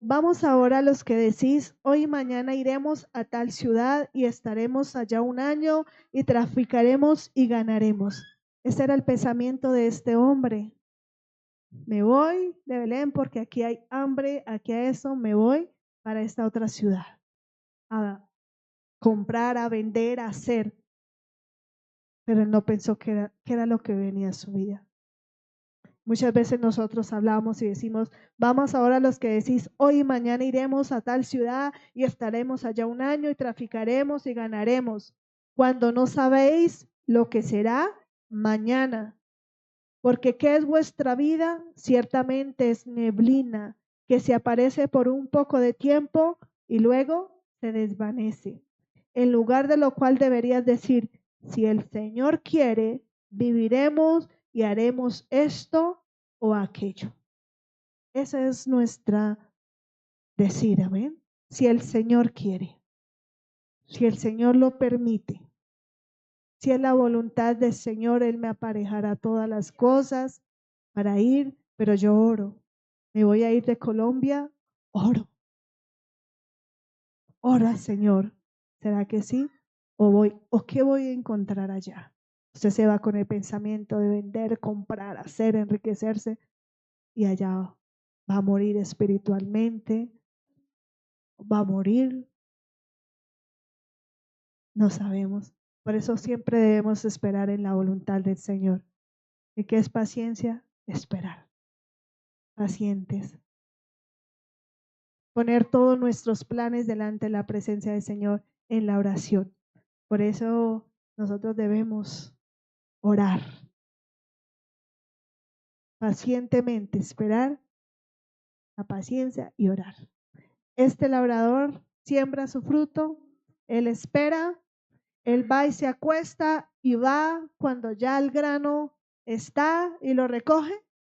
A: Vamos ahora a los que decís, hoy y mañana iremos a tal ciudad y estaremos allá un año y traficaremos y ganaremos. Ese era el pensamiento de este hombre. Me voy de Belén porque aquí hay hambre, aquí hay eso, me voy para esta otra ciudad a comprar, a vender, a hacer. Pero él no pensó que era lo que venía a su vida. Muchas veces nosotros hablamos y decimos, vamos ahora los que decís, hoy y mañana iremos a tal ciudad y estaremos allá un año y traficaremos y ganaremos, cuando no sabéis lo que será mañana. Porque ¿qué es vuestra vida? Ciertamente es neblina que se aparece por un poco de tiempo y luego se desvanece. En lugar de lo cual deberías decir, si el Señor quiere, viviremos y haremos esto o aquello. Esa es nuestra decir, amén. Si el Señor quiere, si el Señor lo permite, si es la voluntad del Señor, Él me aparejará todas las cosas para ir, pero yo oro. Me voy a ir de Colombia, oro. Ora, Señor. ¿Será que sí? ¿O qué voy a encontrar allá? Usted se va con el pensamiento de vender, comprar, hacer, enriquecerse y allá va a morir espiritualmente, va a morir, no sabemos. Por eso siempre debemos esperar en la voluntad del Señor. ¿Y qué es paciencia? Esperar. Pacientes. Poner todos nuestros planes delante de la presencia del Señor en la oración. Por eso nosotros debemos orar pacientemente, esperar la paciencia y orar. Este labrador siembra su fruto, él espera, él va y se acuesta y va cuando ya el grano está y lo recoge.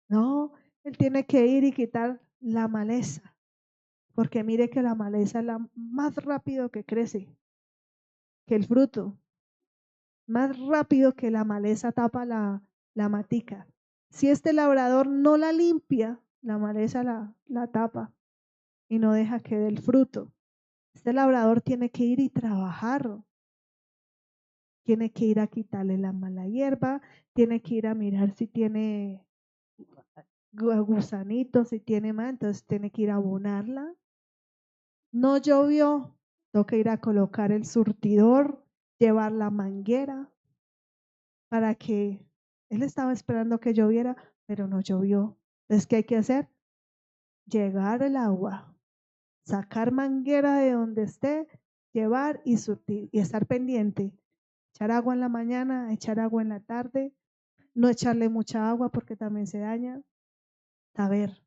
A: No, él tiene que ir y quitar la maleza, porque mire que la maleza es la más rápido que crece que el fruto, más rápido que la maleza tapa la matica. Si este labrador no la limpia, la maleza la tapa y no deja que dé el fruto. Este labrador tiene que ir y trabajar, tiene que ir a quitarle la mala hierba, tiene que ir a mirar si tiene gusanitos, si tiene más, entonces tiene que ir a abonarla. No llovió, toca ir a colocar el surtidor, llevar la manguera para que él estaba esperando que lloviera, pero no llovió. Entonces, ¿qué hay que hacer? Llegar el agua, sacar manguera de donde esté, llevar y surtir y estar pendiente. Echar agua en la mañana, echar agua en la tarde, no echarle mucha agua porque también se daña. Saber.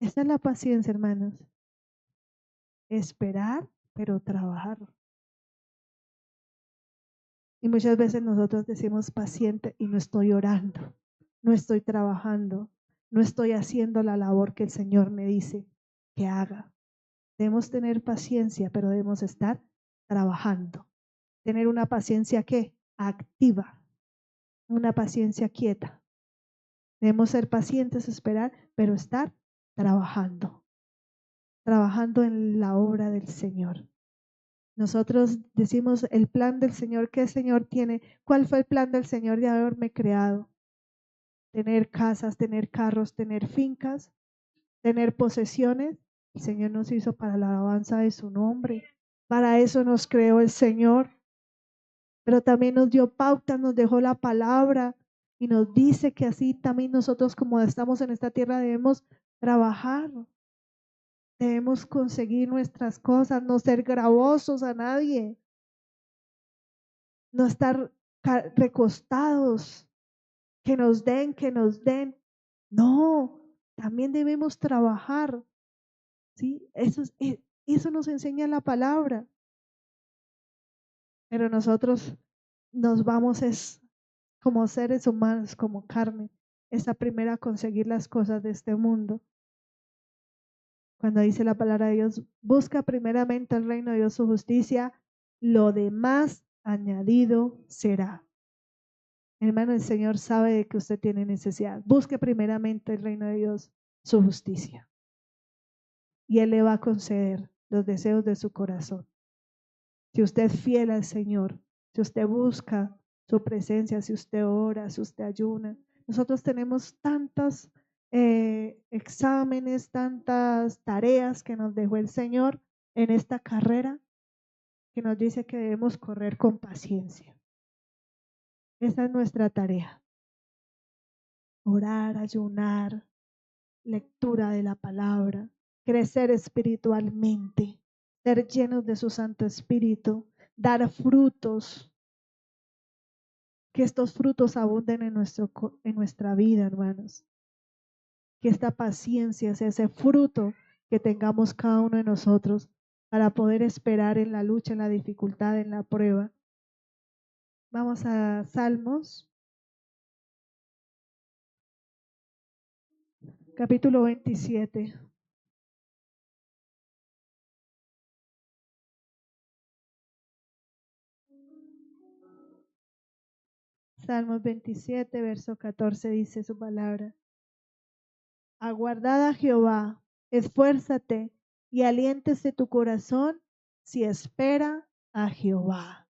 A: Esa es la paciencia, hermanos. Esperar, pero trabajar. Y muchas veces nosotros decimos paciente y no estoy orando, no estoy trabajando, no estoy haciendo la labor que el Señor me dice que haga. Debemos tener paciencia, pero debemos estar trabajando. Tener una paciencia ¿qué? Activa, una paciencia quieta. Debemos ser pacientes, esperar, pero estar trabajando, trabajando en la obra del Señor. Nosotros decimos el plan del Señor, ¿qué el Señor tiene? ¿Cuál fue el plan del Señor de haberme creado? Tener casas, tener carros, tener fincas, tener posesiones. El Señor nos hizo para la alabanza de su nombre. Para eso nos creó el Señor. Pero también nos dio pautas, nos dejó la palabra y nos dice que así también nosotros como estamos en esta tierra debemos trabajar, debemos conseguir nuestras cosas, no ser gravosos a nadie, no estar recostados, que nos den, que nos den. No, también debemos trabajar, ¿sí? Eso nos enseña la palabra. Pero nosotros nos vamos es como seres humanos, como carne, es la primera a conseguir las cosas de este mundo. Cuando dice la palabra de Dios, busca primeramente el reino de Dios, su justicia, lo demás añadido será. Hermano, el Señor sabe de que usted tiene necesidad. Busque primeramente el reino de Dios, su justicia. Y Él le va a conceder los deseos de su corazón. Si usted es fiel al Señor, si usted busca su presencia, si usted ora, si usted ayuna. Nosotros tenemos tantos exámenes, tantas tareas que nos dejó el Señor en esta carrera, que nos dice que debemos correr con paciencia. Esa es nuestra tarea. Orar, ayunar, lectura de la palabra, crecer espiritualmente, ser llenos de su Santo Espíritu, dar frutos, que estos frutos abunden en nuestra vida, hermanos. Que esta paciencia sea ese fruto que tengamos cada uno de nosotros para poder esperar en la lucha, en la dificultad, en la prueba. Vamos a Salmos, capítulo 27. Salmos 27, verso 14 dice su palabra. Aguardad a Jehová, esfuérzate y aliéntese tu corazón si espera a Jehová.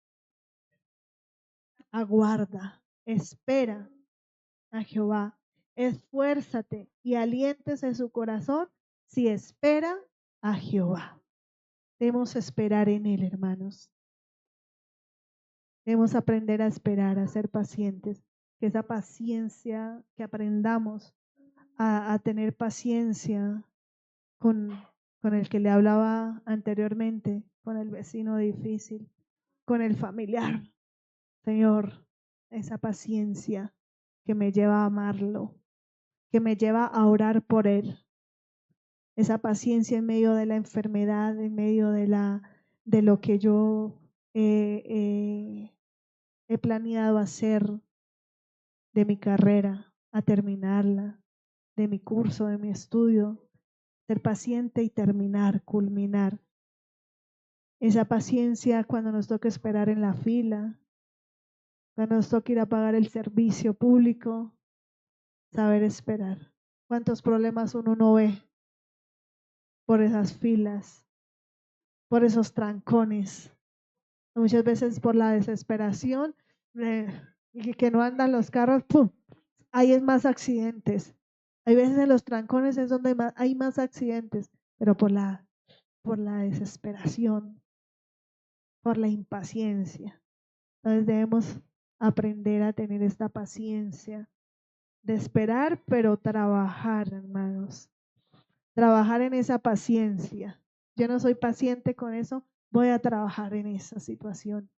A: Aguarda, espera a Jehová, esfuérzate y aliéntese su corazón si espera a Jehová. Debemos esperar en Él, hermanos. Debemos aprender a esperar, a ser pacientes. Que esa paciencia, que aprendamos a tener paciencia con, con el que le hablaba anteriormente, con el vecino difícil, con el familiar. Señor, esa paciencia que me lleva a amarlo, que me lleva a orar por Él. Esa paciencia en medio de la enfermedad, en medio de lo que yo he planeado hacer, de mi carrera, a terminarla, de mi curso, de mi estudio, ser paciente y terminar, culminar. Esa paciencia cuando nos toca esperar en la fila, cuando nos toca ir a pagar el servicio público, saber esperar. ¿Cuántos problemas uno no ve por esas filas, por esos trancones? Muchas veces por la desesperación y que no andan los carros, ¡pum! Hay más accidentes. Hay veces en los trancones es donde hay más accidentes, pero por la desesperación, por la impaciencia. Entonces debemos aprender a tener esta paciencia de esperar, pero trabajar, hermanos. Trabajar en esa paciencia. Yo no soy paciente con eso, voy a trabajar en esa situación.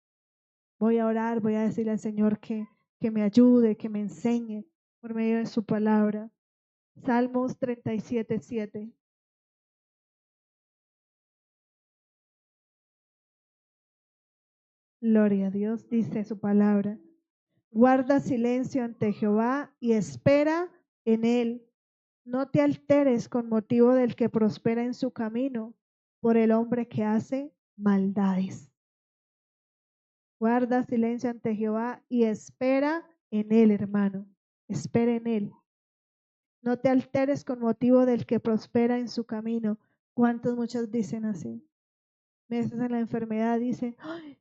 A: Voy a orar, voy a decirle al Señor que me ayude, que me enseñe por medio de su palabra. Salmos 37:7. Gloria a Dios, dice su palabra. Guarda silencio ante Jehová y espera en Él. No te alteres con motivo del que prospera en su camino, por el hombre que hace maldades. Guarda silencio ante Jehová y espera en Él, hermano. Espera en Él. No te alteres con motivo del que prospera en su camino. ¿Cuántos muchos dicen así? Meses en la enfermedad dicen, ay,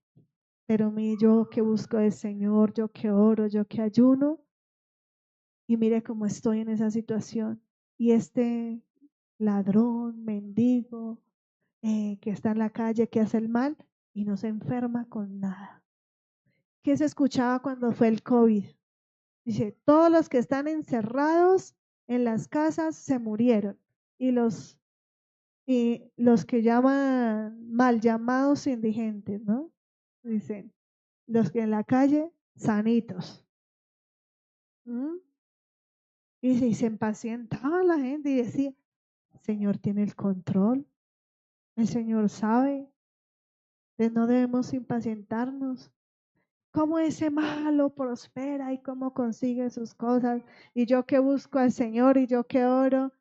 A: pero yo que busco al Señor, yo que oro, yo que ayuno, y mire cómo estoy en esa situación. Y ladrón, mendigo, que está en la calle, que hace el mal y no se enferma con nada. ¿Qué se escuchaba cuando fue el COVID? Dice, todos los que están encerrados en las casas se murieron y los que llaman mal llamados indigentes, ¿no? Dicen, los que en la calle, sanitos. ¿Mm? Y se impacientaba la gente y decía, el Señor tiene el control, el Señor sabe, entonces no debemos impacientarnos. Cómo ese malo prospera y cómo consigue sus cosas. Y yo que busco al Señor y yo que oro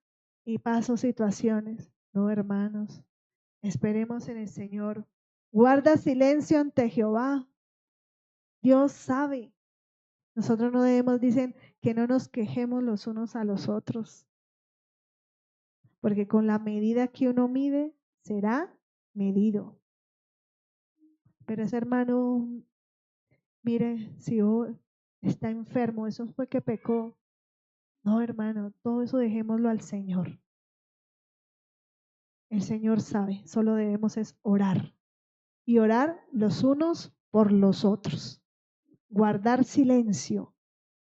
A: y paso situaciones. No, hermanos, esperemos en el Señor. Guarda silencio ante Jehová. Dios sabe. Nosotros no debemos, dicen, que no nos quejemos los unos a los otros. Porque con la medida que uno mide, será medido. Pero ese hermano, mire, si está enfermo, eso fue que pecó. No, hermano, todo eso dejémoslo al Señor. El Señor sabe, solo debemos es orar. Y orar los unos por los otros. Guardar silencio,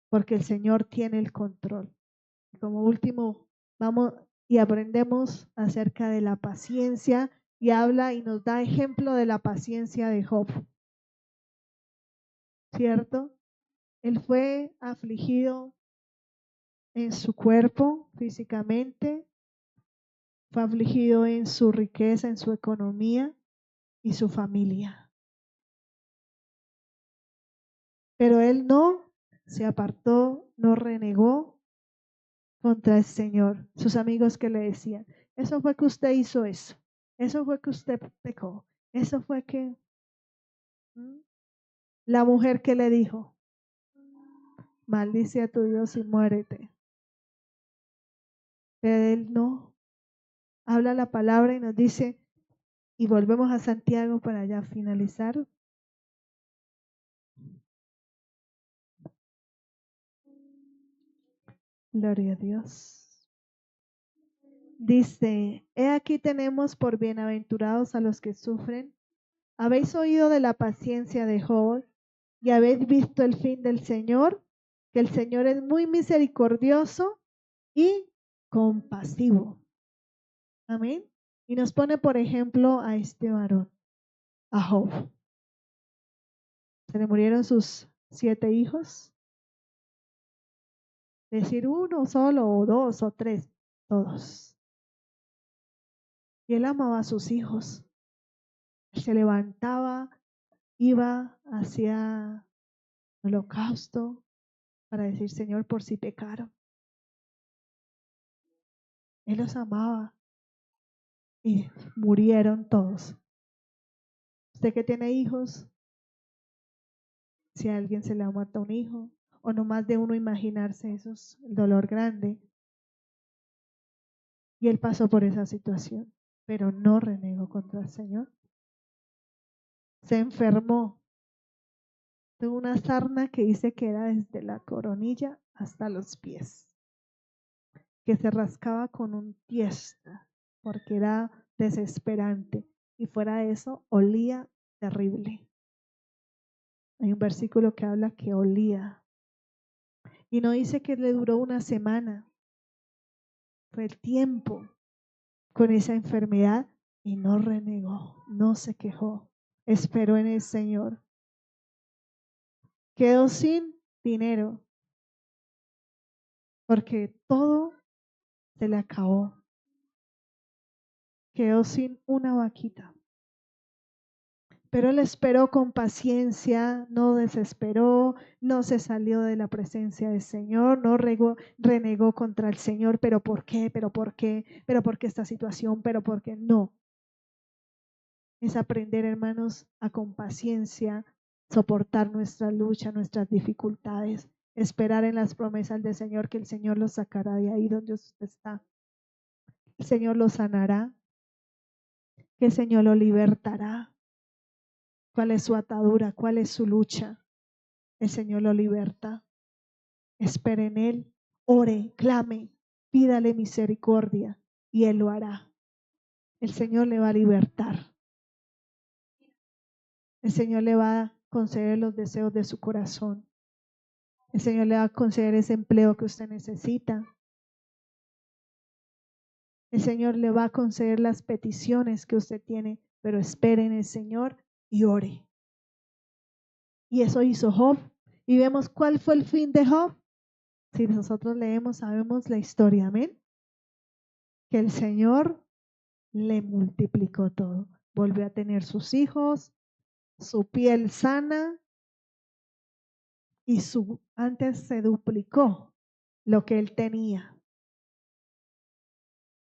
A: porque el Señor tiene el control. Como último, vamos y aprendemos acerca de la paciencia y habla y nos da ejemplo de la paciencia de Job. ¿Cierto? Él fue afligido en su cuerpo físicamente, fue afligido en su riqueza, en su economía y su familia. Pero él no se apartó, no renegó contra el Señor. Sus amigos que le decían, eso fue que usted hizo eso fue que usted pecó, eso fue que... ¿Mm? La mujer que le dijo, maldice a tu Dios y muérete. Pero él no, habla la palabra y nos dice, y volvemos a Santiago para ya finalizar. Gloria a Dios. Dice, he aquí tenemos por bienaventurados a los que sufren. Habéis oído de la paciencia de Job y habéis visto el fin del Señor, que el Señor es muy misericordioso y compasivo. Amén. Y nos pone, por ejemplo, a este varón, a Job. Se le murieron sus 7 hijos. Decir uno solo, o 2, o 3, todos. Y él amaba a sus hijos. Se levantaba, iba hacia el holocausto para decir, Señor, por si pecaron. Él los amaba y murieron todos. Usted que tiene hijos, si a alguien se le ha muerto un hijo, o no más de uno imaginarse eso es el dolor grande. Y él pasó por esa situación, pero no renegó contra el Señor. Se enfermó. Tuvo una sarna que dice que era desde la coronilla hasta los pies, que se rascaba con un tiesto, porque era desesperante. Y fuera de eso, olía terrible. Hay un versículo que habla que olía. Y no dice que le duró una semana. Fue el tiempo con esa enfermedad y no renegó, no se quejó. Esperó en el Señor. Quedó sin dinero porque todo se le acabó. Quedó sin una vaquita. Pero él esperó con paciencia, no desesperó, no se salió de la presencia del Señor, no renegó contra el Señor. ¿Pero por qué? ¿Pero por qué? ¿Pero por qué esta situación? ¿Pero por qué? No. Es aprender, hermanos, a con paciencia soportar nuestra lucha, nuestras dificultades, esperar en las promesas del Señor, que el Señor los sacará de ahí donde usted está. El Señor lo sanará, que el Señor lo libertará. ¿Cuál es su atadura? ¿Cuál es su lucha? El Señor lo liberta. Espere en Él, ore, clame, pídale misericordia y Él lo hará. El Señor le va a libertar. El Señor le va a conceder los deseos de su corazón. El Señor le va a conceder ese empleo que usted necesita. El Señor le va a conceder las peticiones que usted tiene, pero espere en el Señor y ore. Y eso hizo Job. Y vemos cuál fue el fin de Job. Si nosotros leemos, sabemos la historia, amén. Que el Señor le multiplicó todo. Volvió a tener sus hijos, su piel sana y antes se duplicó lo que él tenía.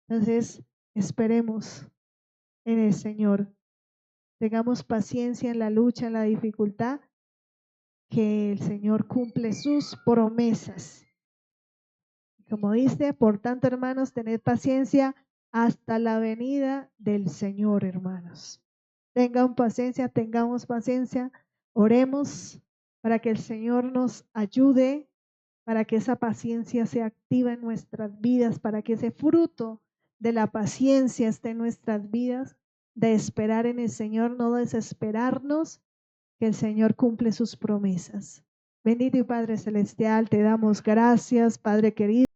A: Entonces, esperemos en el Señor. Tengamos paciencia en la lucha, en la dificultad, que el Señor cumple sus promesas. Como dice, por tanto, hermanos, tened paciencia hasta la venida del Señor, hermanos. Tengamos paciencia, oremos para que el Señor nos ayude, para que esa paciencia se active en nuestras vidas, para que ese fruto de la paciencia esté en nuestras vidas, de esperar en el Señor, no desesperarnos, que el Señor cumple sus promesas. Bendito y Padre Celestial, te damos gracias, Padre querido.